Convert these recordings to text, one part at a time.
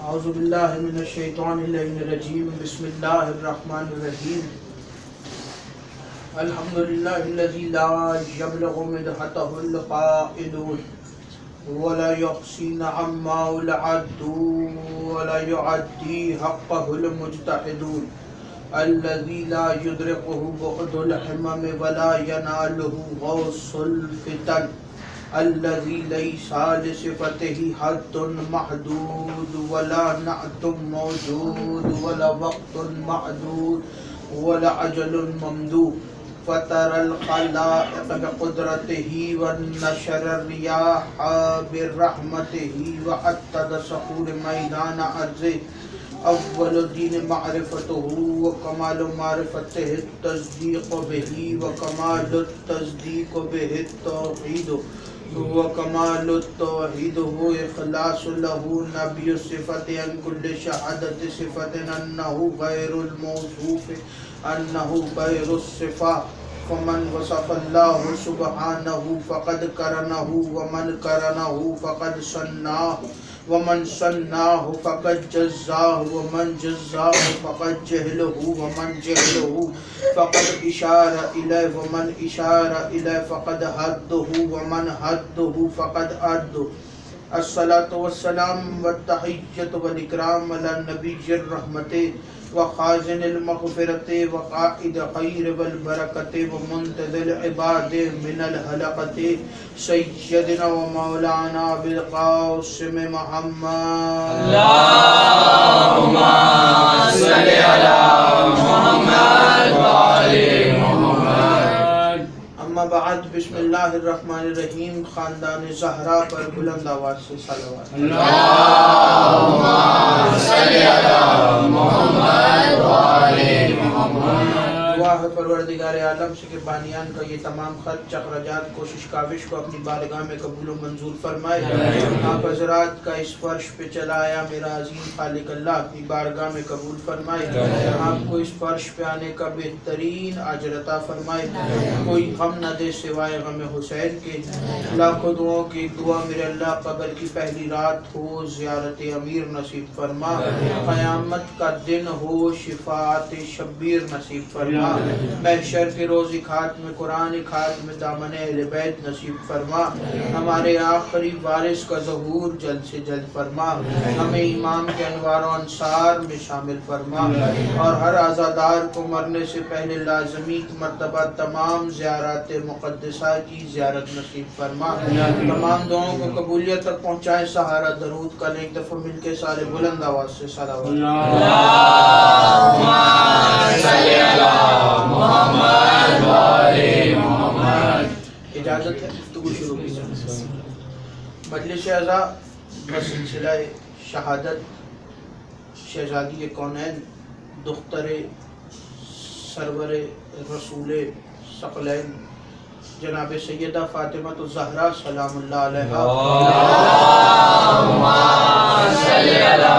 اعوذ باللہ من الشیطان الرجیم بسم اللہ الرحمن الرحیم الحمدللہ الذی لا یبلغ مدحته القائلون ولا يحصي نعماء العد ولا يعدي حقه المجتهدون الذي لا يدركه بعد الحمم ولا يناله غوص الفتن الذي ليس لصفته حد محدود ولا نعت موجود ولا وقت معدود ولا أجل ممدود فترى الخلائق بقدرته ونشر الرياح برحمته وحدد صخور ميدان أرضه أول الدين معرفته وكمال معرفته التصديق به وكمال التصديق به التوحيد وكمال التوحيد هو إخلاص له نبي الصفة عن كل شهادة صفة أنه غير الموصوف أنه غير الصفة فمن وصف الله سبحانه فقد كرنه ومن كرنه فقد صنعه ومن صنعه فقد جزاه ومن جزاه فقد جهله ومن جهله فقد إشار إليه ومن إشار إليه فقد هده ومن هده فقد أده الصلاة والسلام والتحية والإكرام على النبي الرحمة وخازن المغفرة وقائد خير والبركة ومنتظر العباد من الهلكة سيدنا ومولانا بالقاسم محمد اللهم صل على محمد وآل محمد. اما بعد بسم اللہ الرحمن الرحیم. خاندان زہرا پر بلند آواز سے صلوات. اللهم صل على محمد وآل محمد. دعا ہے پروردگار عالم سے کہ بانیان کا یہ تمام خط چخرجات کوشش کاوش کو اپنی بارگاہ میں قبول و منظور فرمائے. آپ حضرات کا اس فرش پہ چلایا میرا عظیم خالق اللہ اپنی بارگاہ میں قبول فرمائے. آپ کو اس فرش پہ آنے کا بہترین اجر عطا فرمائے. کوئی غم نہ دے سوائے غم حسین کے. لاکھوں دعاؤں کی دعا میرے اللہ قبر کی پہلی رات ہو زیارت امیر نصیب فرما. قیامت کا دن ہو شفاعت شبیر نصیب فرما. محشر کے روز خاتم قرآن خاتم دامن اہل بیت نصیب فرما. ہمارے آخری وارث کا ظہور جلد سے جلد فرما. ہمیں امام کے انوار و انصار میں شامل فرما اور ہر عزادار کو مرنے سے پہلے لازمی مرتبہ تمام زیارات مقدسہ کی زیارت نصیب فرما. تمام دعاؤں کو قبولیت تک پہنچائے. سہارا درود کا ایک دفعہ مل کے سارے بلند آواز سے صلوات. محمد وآل محمد. اجازت ہے گفتگو شروع کی جائے. مجلس اعزا بسلسلہ شہادت شہزادی کونین دختر سرور رسول ثقلین جناب سیدہ فاطمہ الزہرا سلام اللہ علیہا. اللهم صل على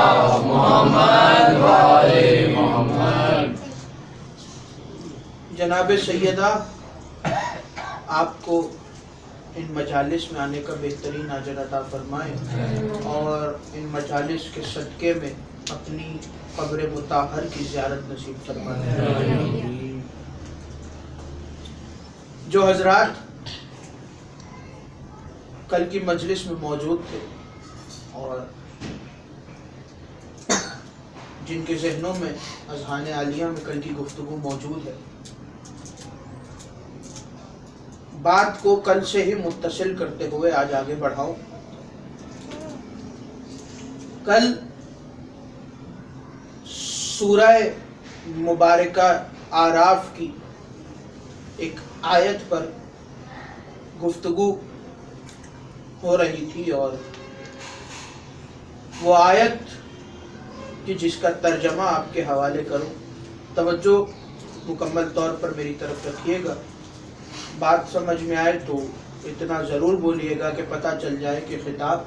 محمد وآل محمد. جناب سیدہ آپ کو ان مجالس میں آنے کا بہترین اجر عطا فرمائے اور ان مجالس کے صدقے میں اپنی قبر مطہر کی زیارت نصیب فرمائے. جو حضرات کل کی مجلس میں موجود تھے اور جن کے ذہنوں میں اذہان عالیہ میں کل کی گفتگو موجود ہے، بات کو کل سے ہی متصل کرتے ہوئے آج آگے بڑھاؤں. کل سورہ مبارکہ آراف کی ایک آیت پر گفتگو ہو رہی تھی اور وہ آیت کہ جس کا ترجمہ آپ کے حوالے کروں. توجہ مکمل طور پر میری طرف رکھیے گا. بات سمجھ میں آئے تو اتنا ضرور بولیے گا کہ پتہ چل جائے کہ خطاب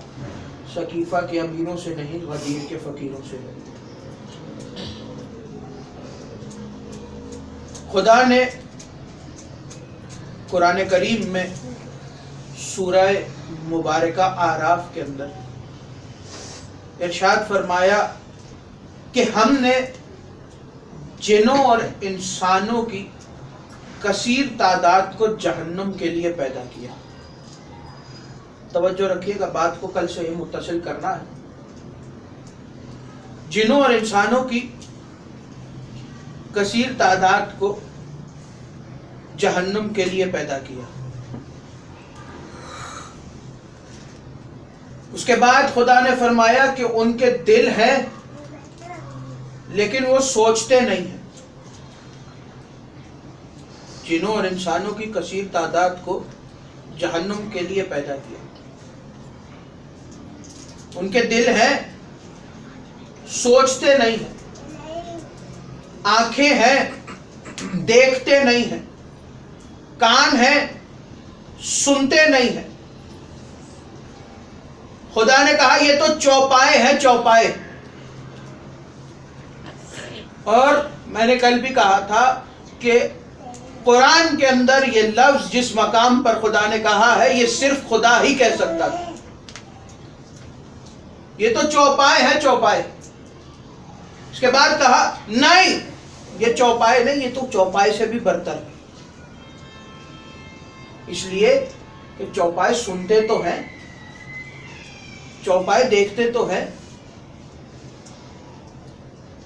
سقیفہ کے امیروں سے نہیں غدیر کے فقیروں سے ہے. خدا نے قرآن کریم میں سورہ مبارکہ اعراف کے اندر ارشاد فرمایا کہ ہم نے جنوں اور انسانوں کی کثیر تعداد کو جہنم کے لیے پیدا کیا. توجہ رکھیے گا، بات کو کل سے ہی متصل کرنا ہے. جنوں اور انسانوں کی کثیر تعداد کو جہنم کے لیے پیدا کیا. اس کے بعد خدا نے فرمایا کہ ان کے دل ہیں لیکن وہ سوچتے نہیں ہیں. جنوں اور انسانوں کی کثیر تعداد کو جہنم کے لیے پیدا کیا. ان کے دل ہیں، سوچتے نہیں ہیں. آنکھیں ہیں، دیکھتے نہیں ہیں. کان ہیں، سنتے نہیں ہیں. خدا نے کہا یہ تو چوپائے ہیں، چوپائے. اور میں نے کل بھی کہا تھا کہ قرآن کے اندر یہ لفظ جس مقام پر خدا نے کہا ہے یہ صرف خدا ہی کہہ سکتا تھا. یہ تو چوپائے ہیں، چوپائے. اس کے بعد کہا نہیں یہ چوپائے نہیں، یہ تو چوپائے سے بھی برتر ہے. اس لیے کہ چوپائے سنتے تو ہیں، چوپائے دیکھتے تو ہیں،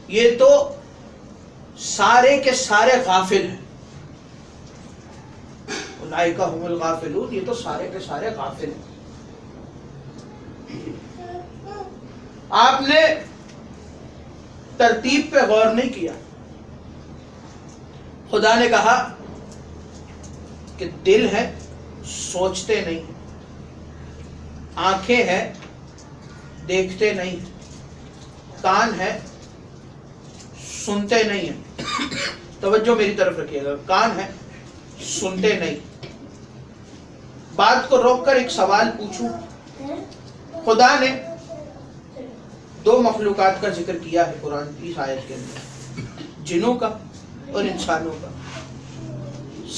یہ تو سارے کے سارے غافل ہیں. اولئک هم الغافلون، یہ تو سارے کے سارے غافل ہیں. آپ نے ترتیب پہ غور نہیں کیا. خدا نے کہا کہ دل ہے، سوچتے نہیں. آنکھیں ہیں، دیکھتے نہیں. کان ہے، سنتے نہیں ہیں. توجہ میری طرف رکھیے گا. کان ہے، سنتے نہیں. بات کو روک کر ایک سوال پوچھوں. خدا نے دو مخلوقات کا ذکر کیا ہے قرآن کی اس آیت کے اندر، جنوں کا اور انسانوں کا.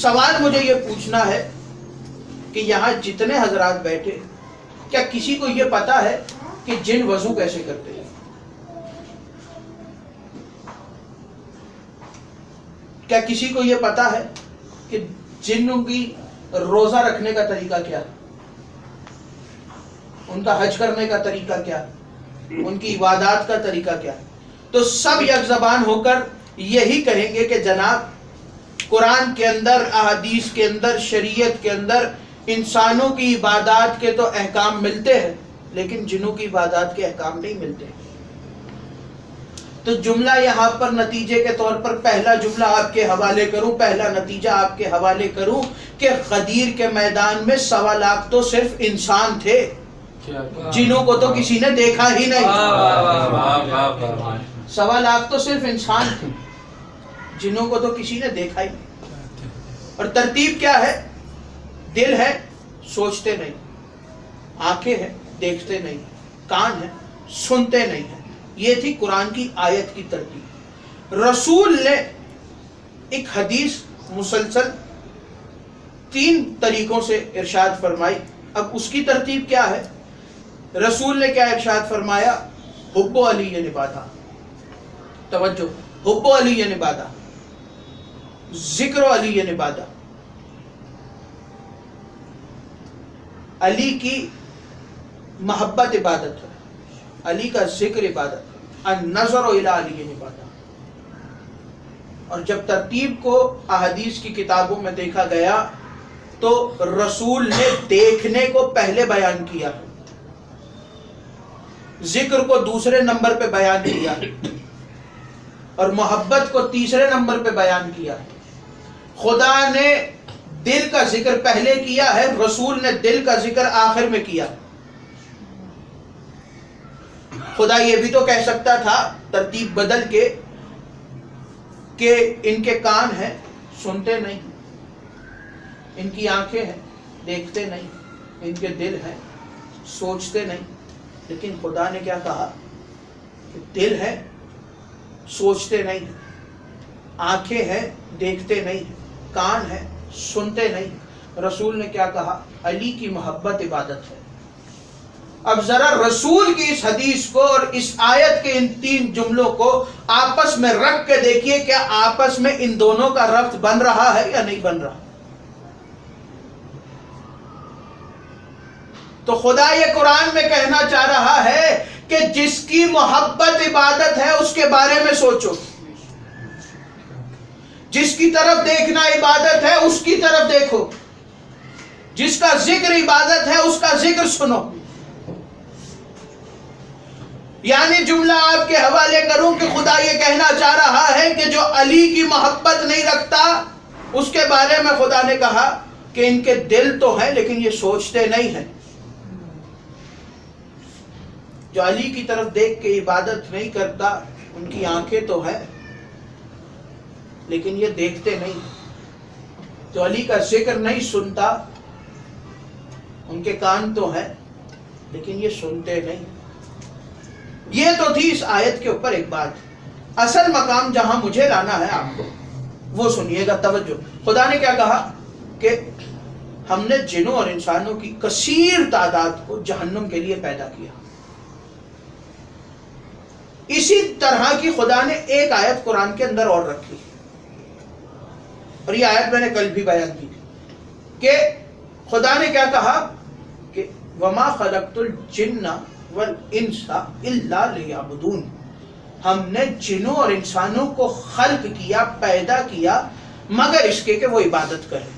سوال مجھے یہ پوچھنا ہے کہ یہاں جتنے حضرات بیٹھے، کیا کسی کو یہ پتا ہے کہ جن وضو کیسے کرتے ہیں؟ کیا کسی کو یہ پتا ہے کہ جنوں کی روزہ رکھنے کا طریقہ کیا ہے؟ ان کا حج کرنے کا طریقہ کیا ہے؟ ان کی عبادات کا طریقہ کیا ہے؟ تو سب یک زبان ہو کر یہی کہیں گے کہ جناب قرآن کے اندر، احادیث کے اندر، شریعت کے اندر انسانوں کی عبادات کے تو احکام ملتے ہیں لیکن جنوں کی عبادات کے احکام نہیں ملتے. تو جملہ یہاں پر نتیجے کے طور پر پہلا جملہ آپ کے حوالے کروں، پہلا نتیجہ آپ کے حوالے کروں کہ غدیر کے میدان میں 1.25 لاکھ تو صرف انسان تھے، جنوں کو تو کسی نے دیکھا ہی نہیں. 1.25 لاکھ تو صرف انسان تھے، جنوں کو تو کسی نے دیکھا ہی نہیں. اور ترتیب کیا ہے؟ دل ہے، سوچتے نہیں. آنکھیں ہیں، دیکھتے نہیں. کان ہیں، سنتے نہیں ہیں. یہ تھی قرآن کی آیت کی ترتیب. رسول نے ایک حدیث مسلسل 3 طریقوں سے ارشاد فرمائی. اب اس کی ترتیب کیا ہے؟ رسول نے کیا ارشاد فرمایا؟ حب علی نبادا. توجہ، حب علی نبادا، ذکر علی نبادا. علی کی محبت عبادت ہے، علی کا ذکر عبادت ہے. النظر الی علی نبادا. اور جب ترتیب کو احادیث کی کتابوں میں دیکھا گیا تو رسول نے دیکھنے کو پہلے بیان کیا، ذکر کو دوسرے نمبر پہ بیان کیا اور محبت کو تیسرے نمبر پہ بیان کیا. خدا نے دل کا ذکر پہلے کیا ہے، رسول نے دل کا ذکر آخر میں کیا. خدا یہ بھی تو کہہ سکتا تھا ترتیب بدل کے کہ ان کے کان ہیں، سنتے نہیں، ان کی آنکھیں ہیں، دیکھتے نہیں، ان کے دل ہیں، سوچتے نہیں. لیکن خدا نے کیا کہا کہ دل ہے، سوچتے نہیں، آنکھیں ہیں، دیکھتے نہیں، کان ہیں، سنتے نہیں. رسول نے کیا کہا؟ علی کی محبت عبادت ہے. اب ذرا رسول کی اس حدیث کو اور اس آیت کے ان 3 جملوں کو آپس میں رکھ کے دیکھیے کیا آپس میں ان دونوں کا ربط بن رہا ہے یا نہیں بن رہا. تو خدا یہ قرآن میں کہنا چاہ رہا ہے کہ جس کی محبت عبادت ہے اس کے بارے میں سوچو، جس کی طرف دیکھنا عبادت ہے اس کی طرف دیکھو، جس کا ذکر عبادت ہے اس کا ذکر سنو. یعنی جملہ آپ کے حوالے کروں کہ خدا یہ کہنا چاہ رہا ہے کہ جو علی کی محبت نہیں رکھتا اس کے بارے میں خدا نے کہا کہ ان کے دل تو ہیں لیکن یہ سوچتے نہیں ہیں. جو علی کی طرف دیکھ کے عبادت نہیں کرتا ان کی آنکھیں تو ہیں لیکن یہ دیکھتے نہیں. جو علی کا ذکر نہیں سنتا ان کے کان تو ہیں لیکن یہ سنتے نہیں. یہ تو تھی اس آیت کے اوپر ایک بات. اصل مقام جہاں مجھے لانا ہے آپ کو وہ سنیے گا توجہ. خدا نے کیا کہا کہ ہم نے جنوں اور انسانوں کی کثیر تعداد کو جہنم کے لیے پیدا کیا. اسی طرح کی خدا نے ایک آیت قرآن کے اندر اور رکھی اور یہ آیت میں نے کل بھی بیان کی کہ خدا نے کیا کہا کہ وما خلقت الجن والانس الا لیعبدون. ہم نے جنوں اور انسانوں کو خلق کیا، پیدا کیا مگر اس کے کہ وہ عبادت کریں.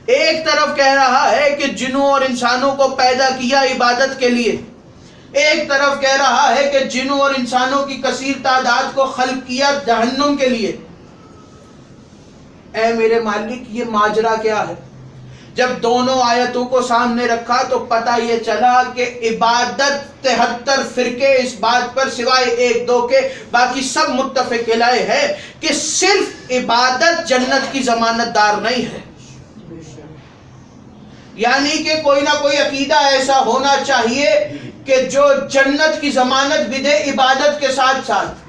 ایک طرف کہہ رہا ہے کہ جنوں اور انسانوں کو پیدا کیا عبادت کے لیے، ایک طرف کہہ رہا ہے کہ جنوں اور انسانوں کی کثیر تعداد کو خلق کیا جہنم کے لیے. اے میرے مالک یہ ماجرا کیا ہے؟ جب دونوں آیتوں کو سامنے رکھا تو پتہ یہ چلا کہ عبادت 73 فرقے اس بات پر سوائے 1-2 کے باقی سب متفق الائے ہے کہ صرف عبادت جنت کی ضمانت دار نہیں ہے. یعنی کہ کوئی نہ کوئی عقیدہ ایسا ہونا چاہیے کہ جو جنت کی ضمانت بھی دے عبادت کے ساتھ ساتھ.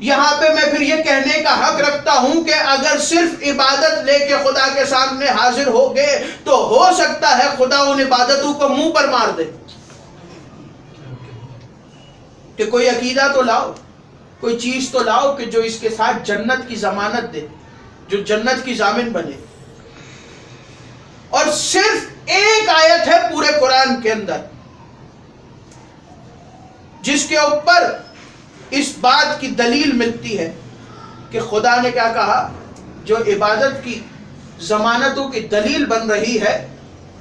یہاں پہ میں پھر یہ کہنے کا حق رکھتا ہوں کہ اگر صرف عبادت لے کے خدا کے سامنے حاضر ہو گئے تو ہو سکتا ہے خدا ان عبادتوں کو منہ پر مار دے. کہ کوئی عقیدہ تو لاؤ، کوئی چیز تو لاؤ کہ جو اس کے ساتھ جنت کی ضمانت دے، جو جنت کی ضامن بنے. اور صرف ایک آیت ہے پورے قرآن کے اندر جس کے اوپر اس بات کی دلیل ملتی ہے کہ خدا نے کیا کہا، جو عبادت کی ضمانتوں کی دلیل بن رہی ہے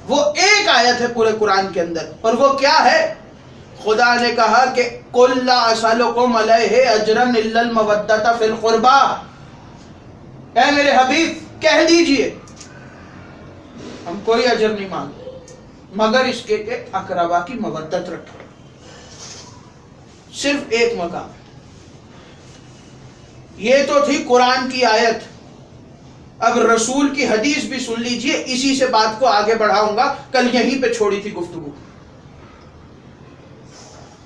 وہ ایک آیت ہے پورے قرآن کے اندر. اور وہ کیا ہے؟ خدا نے کہا کہ قُلْ لَا أَسْأَلُكُمْ عَلَيْهِ أَجْرًا إِلَّا الْمَوَدَّةَ فِي الْقُرْبَى. اے میرے حبیب کہہ دیجئے ہم کوئی اجر نہیں مانگتے مگر اس کے کہ اقربا کی مودت رکھو. صرف ایک مقام. یہ تو تھی قرآن کی آیت. اب رسول کی حدیث بھی سن لیجئے، اسی سے بات کو آگے بڑھاؤں گا. کل یہیں پہ چھوڑی تھی گفتگو.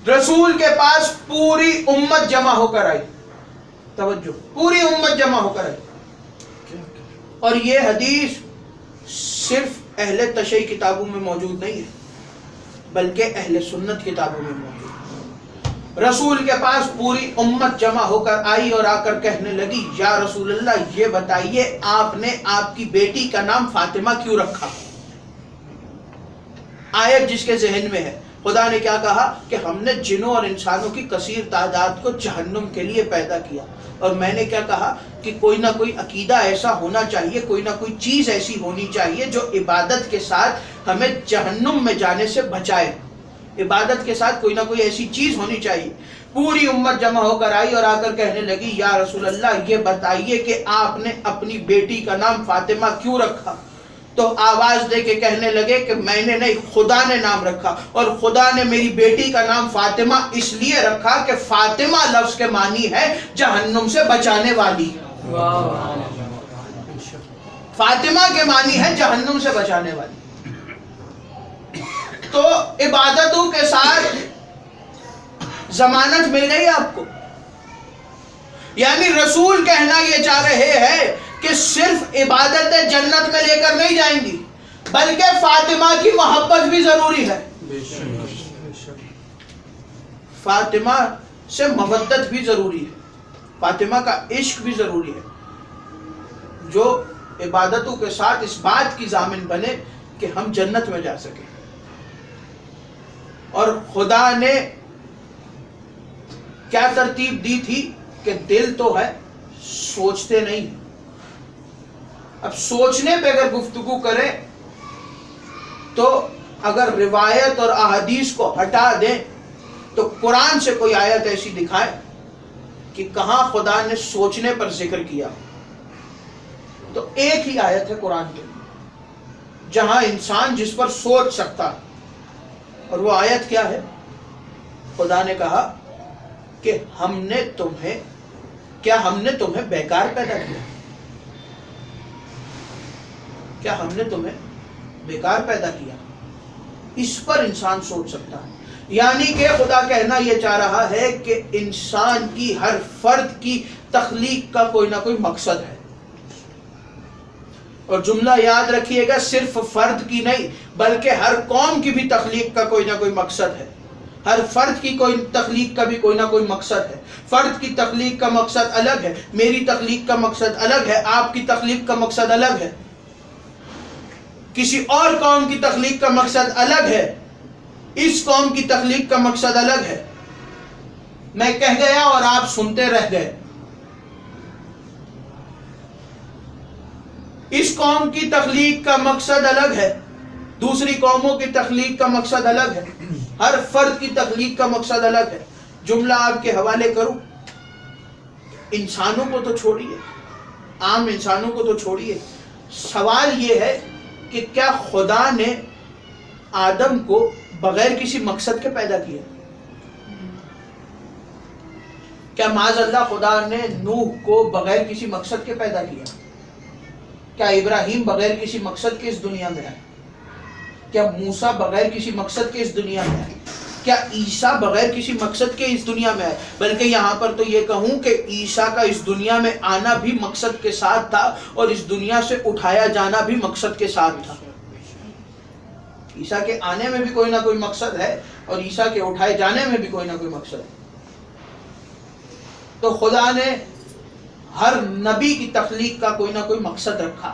رسول کے پاس پوری امت جمع ہو کر آئی. توجہ، پوری امت جمع ہو کر آئی. اور یہ حدیث صرف اہل تشیع کتابوں میں موجود نہیں ہے بلکہ اہل سنت کتابوں میں موجود ہے. رسول کے پاس پوری امت جمع ہو کر آئی اور آ کر کہنے لگی یا رسول اللہ یہ بتائیے آپ نے آپ کی بیٹی کا نام فاطمہ کیوں رکھا؟ آیت جس کے ذہن میں ہے. خدا نے کیا کہا کہ ہم نے جنوں اور انسانوں کی کثیر تعداد کو جہنم کے لیے پیدا کیا. اور میں نے کیا کہا کہ کوئی نہ کوئی عقیدہ ایسا ہونا چاہیے، کوئی نہ کوئی چیز ایسی ہونی چاہیے جو عبادت کے ساتھ ہمیں جہنم میں جانے سے بچائے. عبادت کے ساتھ کوئی نہ کوئی ایسی چیز ہونی چاہیے. پوری امت جمع ہو کر آئی اور آ کر کہنے لگی یا رسول اللہ یہ بتائیے کہ آپ نے اپنی بیٹی کا نام فاطمہ کیوں رکھا؟ تو آواز دے کے کہنے لگے کہ میں نے نہیں، خدا نے نام رکھا. اور خدا نے میری بیٹی کا نام فاطمہ اس لیے رکھا کہ فاطمہ لفظ کے معنی ہے جہنم سے بچانے والی. فاطمہ کے معنی ہے جہنم سے بچانے والی. تو عبادتوں کے ساتھ ضمانت مل گئی آپ کو. یعنی رسول کہنا یہ چاہ رہے ہیں کہ صرف عبادت جنت میں لے کر نہیں جائیں گی بلکہ فاطمہ کی محبت بھی ضروری ہے. فاطمہ سے مودت بھی ضروری ہے، فاطمہ کا عشق بھی ضروری ہے، جو عبادتوں کے ساتھ اس بات کی ضامن بنے کہ ہم جنت میں جا سکیں۔ اور خدا نے کیا ترتیب دی تھی کہ دل تو ہے، سوچتے نہیں۔ اب سوچنے پہ اگر گفتگو کریں تو اگر روایت اور احادیث کو ہٹا دیں تو قرآن سے کوئی آیت ایسی دکھائے کہ کہاں خدا نے سوچنے پر ذکر کیا، تو ایک ہی آیت ہے قرآن کے جہاں انسان جس پر سوچ سکتا، اور وہ آیت کیا ہے؟ خدا نے کہا کہ ہم نے تمہیں بیکار پیدا کیا؟ کیا ہم نے تمہیں بیکار پیدا کیا؟ اس پر انسان سوچ سکتا ہے۔ یعنی کہ خدا کہنا یہ چاہ رہا ہے کہ انسان کی ہر فرد کی تخلیق کا کوئی نہ کوئی مقصد ہے، اور جملہ یاد رکھیے گا، صرف فرد کی نہیں بلکہ ہر قوم کی بھی تخلیق کا کوئی نہ کوئی مقصد ہے۔ ہر فرد کی کوئی تخلیق کا بھی کوئی نہ کوئی مقصد ہے۔ فرد کی تخلیق کا مقصد الگ ہے، میری تخلیق کا مقصد الگ ہے، آپ کی تخلیق کا مقصد الگ ہے، کسی اور قوم کی تخلیق کا مقصد الگ ہے، اس قوم کی تخلیق کا مقصد الگ ہے۔ میں کہہ گیا اور آپ سنتے رہ گئے۔ اس قوم کی تخلیق کا مقصد الگ ہے، دوسری قوموں کی تخلیق کا مقصد الگ ہے، ہر فرد کی تخلیق کا مقصد الگ ہے۔ جملہ آپ کے حوالے کروں، انسانوں کو تو چھوڑیے، عام انسانوں کو تو چھوڑیے، سوال یہ ہے کہ کیا خدا نے آدم کو بغیر کسی مقصد کے پیدا کیا؟ کیا معاذ اللہ خدا نے نوح کو بغیر کسی مقصد کے پیدا کیا؟ کیا ابراہیم بغیر کسی مقصد کے اس دنیا میں آئے؟ کیا موسیٰ بغیر کسی مقصد کے اس دنیا میں آئے؟ کیا عیسیٰ بغیر کسی مقصد کے اس دنیا میں آئے؟ بلکہ یہاں پر تو یہ کہوں کہ عیسیٰ کا اس دنیا میں آنا بھی مقصد کے ساتھ تھا، اور اس دنیا سے اٹھایا جانا بھی مقصد کے ساتھ تھا۔ عیسیٰ کے آنے میں بھی کوئی نہ کوئی مقصد ہے، اور عیسیٰ کے اٹھائے جانے میں بھی کوئی نہ کوئی مقصد ہے۔ تو خدا نے ہر نبی کی تخلیق کا کوئی نہ کوئی مقصد رکھا۔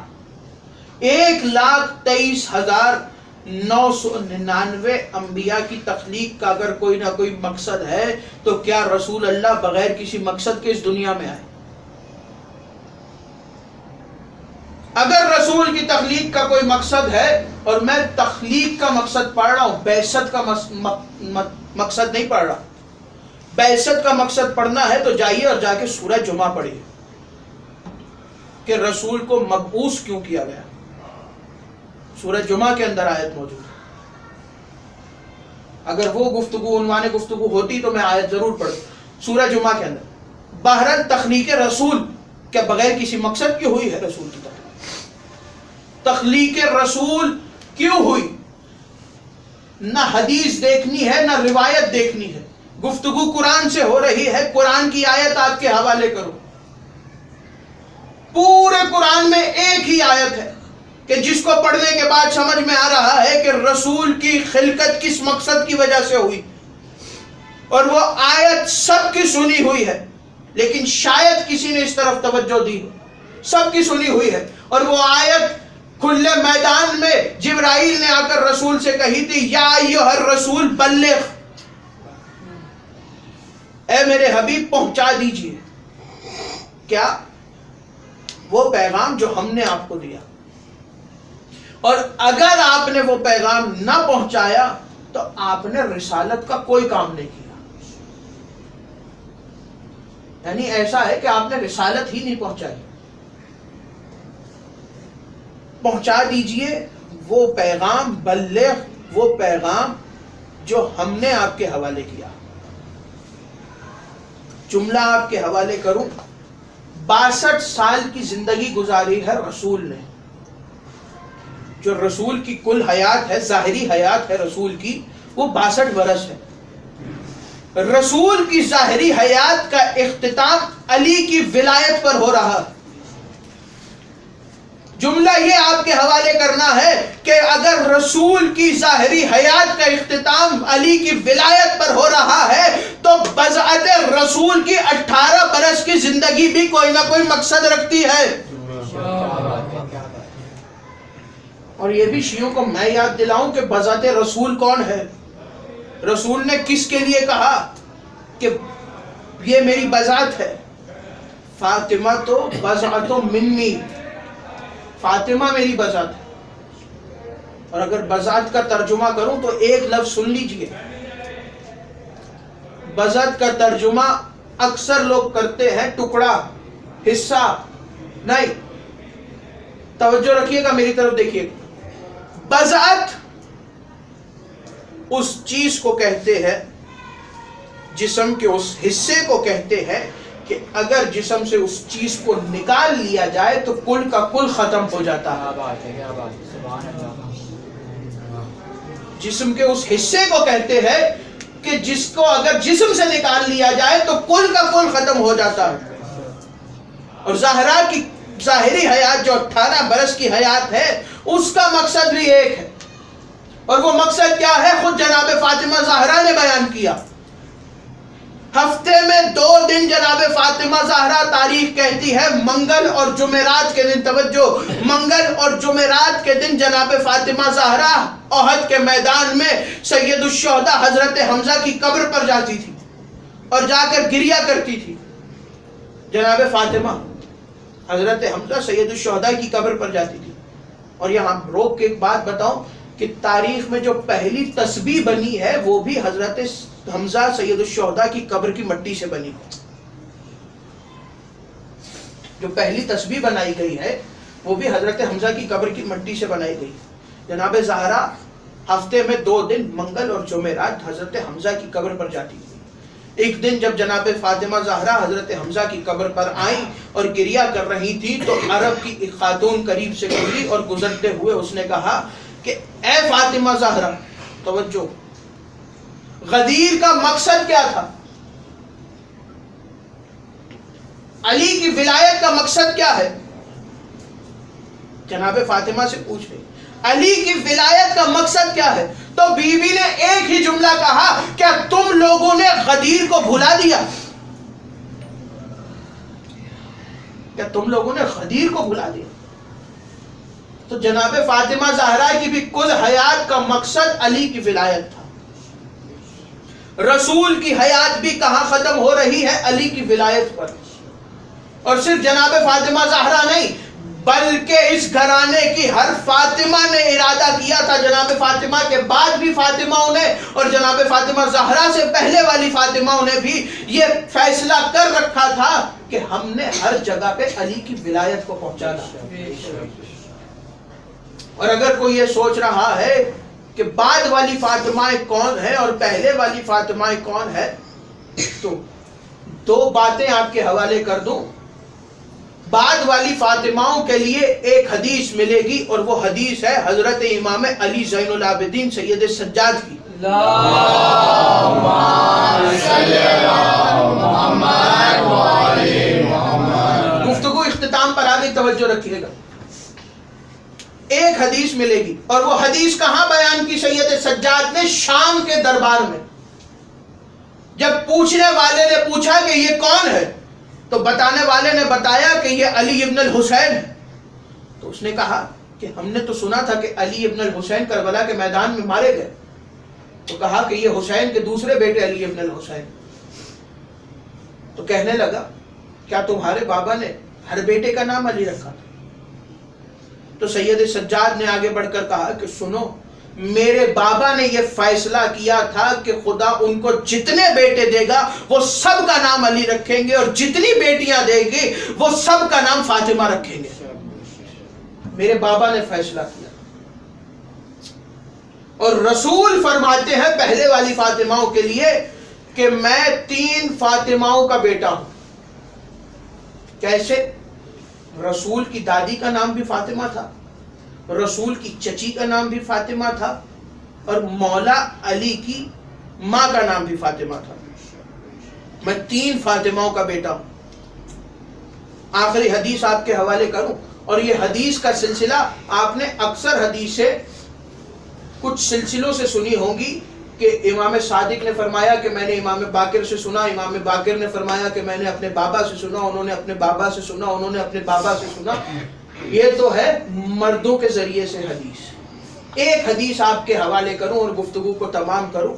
1,23,999 انبیاء کی تخلیق کا اگر کوئی نہ کوئی مقصد ہے تو کیا رسول اللہ بغیر کسی مقصد کے اس دنیا میں آئے؟ اگر رسول کی تخلیق کا کوئی مقصد ہے، اور میں تخلیق کا مقصد پڑھ رہا ہوں، بعثت کا مقصد نہیں پڑھ رہا، بعثت کا مقصد پڑھنا ہے تو جائیے اور جا کے سورہ جمعہ پڑھیے کہ رسول کو مبعوث کیوں کیا گیا۔ سورہ جمعہ کے اندر آیت موجود ہے۔ اگر وہ گفتگو عنوان گفتگو ہوتی تو میں آیت ضرور پڑھوں۔ سورہ جمعہ کے اندر بہرحال تخلیق رسول کیا بغیر کسی مقصد کی ہوئی ہے؟ رسول کی تخلیق رسول کیوں ہوئی؟ نہ حدیث دیکھنی ہے نہ روایت دیکھنی ہے، گفتگو قرآن سے ہو رہی ہے۔ قرآن کی آیت آپ کے حوالے کرو، پورے قرآن میں ایک ہی آیت ہے کہ جس کو پڑھنے کے بعد سمجھ میں آ رہا ہے کہ رسول کی خلقت کس مقصد کی وجہ سے ہوئی، اور وہ آیت سب کی سنی ہوئی ہے، لیکن شاید کسی نے اس طرف توجہ دی ہو، سب کی سنی ہوئی ہے۔ اور وہ آیت کھلے میدان میں جبرائیل نے آ کر رسول سے کہی تھی، یا ایھا الرسول بلغ، اے میرے حبیب پہنچا دیجئے کیا؟ وہ پیغام جو ہم نے آپ کو دیا۔ اور اگر آپ نے وہ پیغام نہ پہنچایا تو آپ نے رسالت کا کوئی کام نہیں کیا۔ یعنی ایسا ہے کہ آپ نے رسالت ہی نہیں پہنچائی۔ پہنچا دیجئے وہ پیغام، بلغ، وہ پیغام جو ہم نے آپ کے حوالے کیا۔ جملہ آپ کے حوالے کروں، 62 سال کی زندگی گزاری ہے رسول نے۔ جو رسول کی کل حیات ہے، ظاہری حیات ہے رسول کی، وہ 62 برس ہے۔ رسول کی ظاہری حیات کا اختتام علی کی ولایت پر ہو رہا ہے۔ جملہ یہ آپ کے حوالے کرنا ہے کہ اگر رسول کی ظاہری حیات کا اختتام علی کی ولایت پر ہو رہا ہے تو بضعت رسول کی 18 برس کی زندگی بھی کوئی نہ کوئی مقصد رکھتی ہے. اور یہ بھی شیعوں کو میں یاد دلاؤں کہ بضعت رسول کون ہے. رسول نے کس کے لیے کہا کہ یہ میری بضعت ہے؟ فاطمہ تو بضعت منی، فاطمہ میری بضعت ہے. اور اگر بضعت کا ترجمہ کروں تو ایک لفظ سن لیجئے. بضعت کا ترجمہ اکثر لوگ کرتے ہیں ٹکڑا، حصہ. نہیں، توجہ رکھیے گا، میری طرف دیکھیے گا. بضعت اس چیز کو کہتے ہیں، جسم کے اس حصے کو کہتے ہیں کہ اگر جسم سے اس چیز کو نکال لیا جائے تو کل کا کل ختم ہو جاتا ہے. جسم کے اس حصے کو کہتے ہیں کہ جس کو اگر جسم سے نکال لیا جائے تو کل کا کل ختم ہو جاتا ہے. اور زہرا کی ظاہری حیات جو 18 برس کی حیات ہے اس کا مقصد بھی ایک ہے. اور وہ مقصد کیا ہے؟ خود جناب فاطمہ زہرا نے بیان کیا. ہفتے میں 2 دن جناب فاطمہ زہرا، تاریخ کہتی ہے منگل اور جمعرات کے دن، توجہ، منگل اور جمعرات کے دن جناب فاطمہ زہرا احد کے میدان میں سید الشہداء حضرت حمزہ کی قبر پر جاتی تھی اور جا کر گریہ کرتی تھی. جناب فاطمہ حضرت حمزہ سید الشہداء کی قبر پر جاتی تھی. اور یہاں روک کے ایک بات بتاؤں کہ تاریخ میں جو پہلی تسبیح بنی ہے وہ بھی حضرت حمزہ سید الشہداء کی قبر کی مٹی سے بنی. جو پہلی تسبیح بنائی گئی ہے وہ بھی حضرت حمزہ کی قبر کی مٹی سے بنائی گئی. جناب زہرا ہفتے میں 2 دن منگل اور جمعرات حضرت حمزہ کی قبر پر جاتی تھی. ایک دن جب جناب فاطمہ زہرا حضرت حمزہ کی قبر پر آئیں اور گریہ کر رہی تھی تو عرب کی ایک خاتون قریب سے گزری اور گزرتے ہوئے اس نے کہا کہ اے فاطمہ زہرا، توجہ، غدیر کا مقصد کیا تھا؟ علی کی ولایت کا مقصد کیا ہے؟ جناب فاطمہ سے پوچھ رہی علی کی ولایت کا مقصد کیا ہے؟ تو بی بی نے ایک ہی جملہ کہا، کیا تم لوگوں نے غدیر کو بھلا دیا؟ کیا تم لوگوں نے غدیر کو بھلا دیا؟ تو جناب فاطمہ زہرا کی بھی کل حیات کا مقصد علی کی ولایت تھا. رسول کی حیات بھی کہاں ختم ہو رہی ہے؟ علی کی ولایت پر. اور صرف جناب فاطمہ زہرا نہیں بلکہ اس گھرانے کی ہر فاطمہ نے ارادہ کیا تھا. جناب فاطمہ کے بعد بھی فاطمہ نے اور جناب فاطمہ زہرا سے پہلے والی فاطمہ نے بھی یہ فیصلہ کر رکھا تھا کہ ہم نے ہر جگہ پہ علی کی ولایت کو پہنچانا. اور اگر کوئی یہ سوچ رہا ہے کہ بعد والی فاطمہ کون ہے اور پہلے والی فاطمہ کون ہے تو 2 باتیں آپ کے حوالے کر دوں. بعد والی فاطماؤں کے لیے ایک حدیث ملے گی اور وہ حدیث ہے حضرت امام علی زین العابدین سید سجاد کی. اللہم صلی علی محمد و علی محمد. گفتگو اختتام پر آگے توجہ رکھیے گا. ایک حدیث ملے گی اور وہ حدیث کہاں بیان کی سید سجاد نے؟ شام کے دربار میں. جب پوچھنے والے نے پوچھا کہ یہ کون ہے تو بتانے والے نے بتایا کہ یہ علی ابن الحسین ہے. تو اس نے کہا کہ ہم نے تو سنا تھا کہ علی ابن الحسین کربلا کے میدان میں مارے گئے. تو کہا کہ یہ حسین کے دوسرے بیٹے علی ابن الحسین. تو کہنے لگا کیا تمہارے بابا نے ہر بیٹے کا نام علی رکھا تھا؟ تو سید سجاد نے آگے بڑھ کر کہا کہ سنو، میرے بابا نے یہ فیصلہ کیا تھا کہ خدا ان کو جتنے بیٹے دے گا وہ سب کا نام علی رکھیں گے اور جتنی بیٹیاں دے گی وہ سب کا نام فاطمہ رکھیں گے. میرے بابا نے فیصلہ کیا. اور رسول فرماتے ہیں پہلے والی فاطماؤں کے لیے کہ میں 3 فاطماؤں کا بیٹا ہوں. کیسے؟ رسول کی دادی کا نام بھی فاطمہ تھا، رسول کی چچی کا نام بھی فاطمہ تھا اور مولا علی کی ماں کا نام بھی فاطمہ تھا. میں 3 فاطماؤں کا بیٹا ہوں. آخری حدیث آپ کے حوالے کروں، اور یہ حدیث کا سلسلہ آپ نے اکثر حدیثیں کچھ سلسلوں سے سنی ہوں گی کہ امام صادق نے فرمایا کہ میں نے امام باقر سے سنا، امام باقر نے فرمایا کہ میں نے اپنے بابا سے سنا، انہوں نے اپنے بابا سے سنا، انہوں نے اپنے بابا سے سنا. یہ تو ہے مردوں کے ذریعے سے حدیث. ایک حدیث آپ کے حوالے کروں اور گفتگو کو تمام کروں.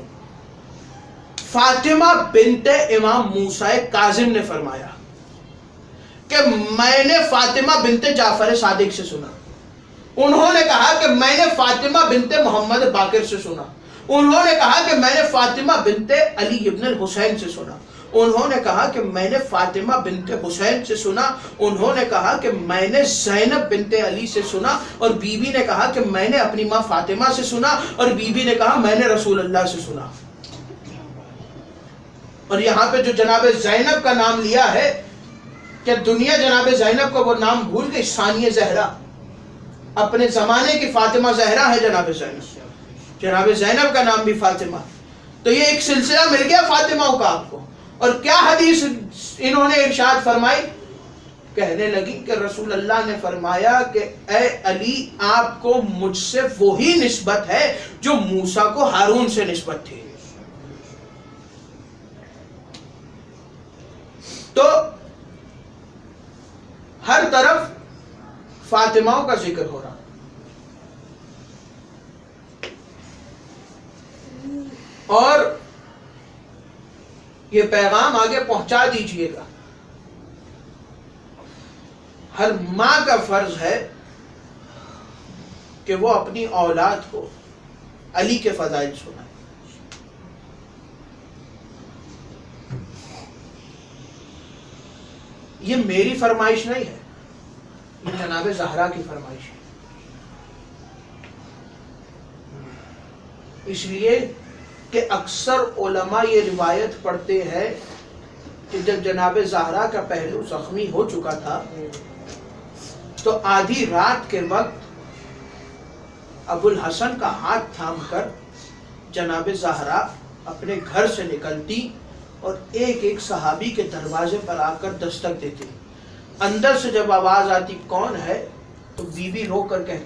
فاطمہ بنت امام موسیٰ کاظم نے فرمایا کہ میں نے فاطمہ بنت جعفر صادق سے سنا. انہوں نے کہا کہ میں نے فاطمہ بنت محمد باقر سے سنا. انہوں نے کہا کہ میں نے فاطمہ بنت علی ابن الحسین سے سنا. انہوں نے کہا کہ میں نے فاطمہ بنت حسین سے سنا. انہوں نے کہا کہ میں نے زینب بنت علی سے سنا. اور بی بی نے کہا کہ میں نے اپنی ماں فاطمہ سے سنا. اور بی بی نے کہا میں نے رسول اللہ سے سنا. اور یہاں پہ جو جناب زینب کا نام لیا ہے، کہ دنیا جناب زینب کو وہ نام بھول گئی. ثانیہ زہرا، اپنے زمانے کی فاطمہ زہرا ہے جناب زینب. جناب زینب کا نام بھی فاطمہ. تو یہ ایک سلسلہ مل گیا فاطمہ کا آپ کو. اور کیا حدیث انہوں نے ارشاد فرمائی؟ کہنے لگی کہ رسول اللہ نے فرمایا کہ اے علی، آپ کو مجھ سے وہی نسبت ہے جو موسیٰ کو ہارون سے نسبت تھی. تو ہر طرف فاطمہ کا ذکر ہو رہا. اور یہ پیغام آگے پہنچا دیجئے گا. ہر ماں کا فرض ہے کہ وہ اپنی اولاد کو علی کے فضائل سنائے. یہ میری فرمائش نہیں ہے، یہ جناب زہرا کی فرمائش ہے. اس لیے کہ اکثر علماء یہ روایت پڑھتے ہیں کہ جب جناب زہرا کا پہلو زخمی ہو چکا تھا تو آدھی رات کے وقت ابو الحسن کا ہاتھ تھام کر جناب زہرا اپنے گھر سے نکلتی اور ایک ایک صحابی کے دروازے پر آ کر دستک دیتی. اندر سے جب آواز آتی کون ہے تو بی بی رو کر کہتی